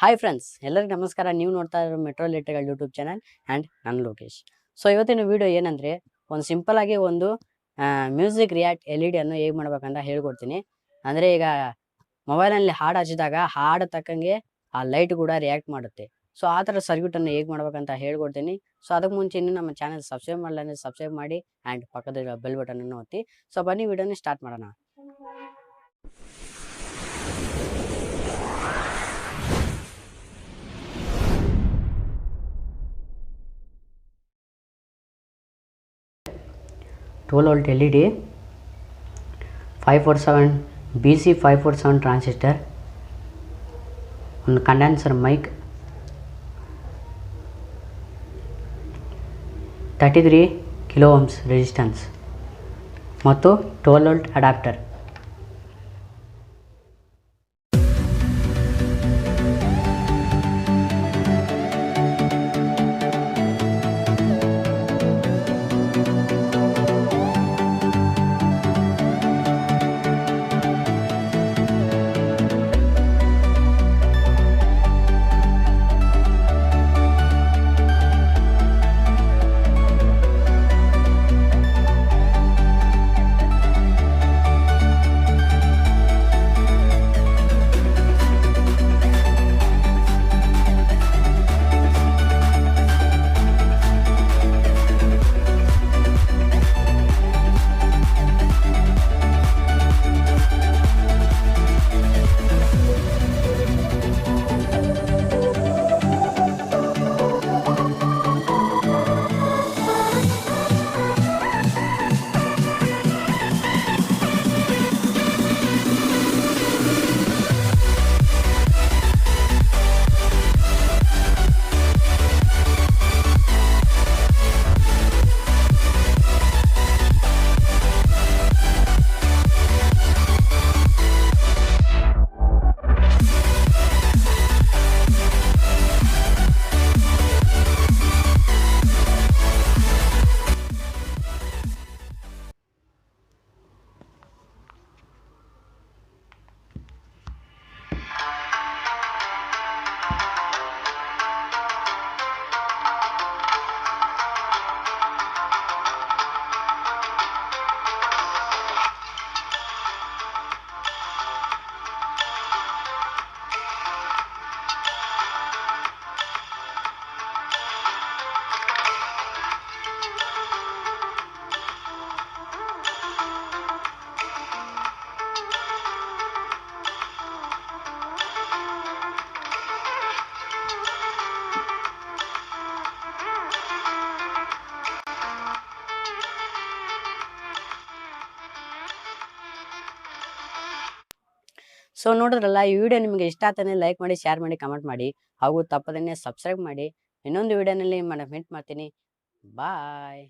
Hi friends, ಎಲ್ಲರಿಗೂ ನಮಸ್ಕಾರ. ನೀವು ನೋಡ್ತಾ ಇರೋ metro literal YouTube channel and ನಾನು ಲೋಕೇಶ್. ಸೊ ಇವತ್ತಿನ ವಿಡಿಯೋ ಏನಂದರೆ, ಒಂದು ಸಿಂಪಲ್ ಆಗಿ ಒಂದು ಮ್ಯೂಸಿಕ್ ರಿಯಾಕ್ಟ್ LED ಅನ್ನು ಹೇಗೆ ಮಾಡ್ಬೇಕಂತ ಹೇಳ್ಕೊಡ್ತೀನಿ. ಅಂದರೆ ಈಗ ಮೊಬೈಲಲ್ಲಿ ಹಾಡು ಹಚ್ಚಿದಾಗ ಹಾಡು ತಕ್ಕಂಗೆ ಆ ಲೈಟ್ ಕೂಡ ರಿಯಾಕ್ಟ್ ಮಾಡುತ್ತೆ. ಸೊ ಆ ಥರ ಸರ್ಕ್ಯೂಟನ್ನು ಹೇಗೆ ಮಾಡ್ಬೇಕಂತ ಹೇಳ್ಕೊಡ್ತೀನಿ. ಸೊ ಅದಕ್ಕೆ ಮುಂಚೆ ಇನ್ನೂ ನಮ್ಮ ಚಾನಲ್ ಸಬ್ಸ್ಕ್ರೈಬ್ ಮಾಡಲ್ಲ ಅಂದರೆ ಸಬ್ಸ್ಕ್ರೈಬ್ ಮಾಡಿ ಆ್ಯಂಡ್ ಪಕ್ಕದ ಬೆಲ್ ಬಟನನ್ನು ಒತ್ತಿ. ಸೊ ಬನ್ನಿ ವಿಡಿಯೋನ ಸ್ಟಾರ್ಟ್ ಮಾಡೋಣ. $12 volt LED, 547 BC547 transistor, ಒಂದು condenser mic, 33 kilo ohms resistance ಮತ್ತು 12 volt ಅಡಾಪ್ಟರ್. ಸೊ ನೋಡಿದ್ರಲ್ಲ, ಈ ವಿಡಿಯೋ ನಿಮಗೆ ಇಷ್ಟ ಆಗ್ತಾನೆ ಲೈಕ್ ಮಾಡಿ, ಶೇರ್ ಮಾಡಿ, ಕಮೆಂಟ್ ಮಾಡಿ, ಹಾಗೂ ತಪ್ಪದೇ ಸಬ್ಸ್ಕ್ರೈಬ್ ಮಾಡಿ. ಇನ್ನೊಂದು ವಿಡಿಯೋನಲ್ಲಿ ಮೀಟ್ ಮಾಡ್ತೀನಿ. ಬಾಯ್.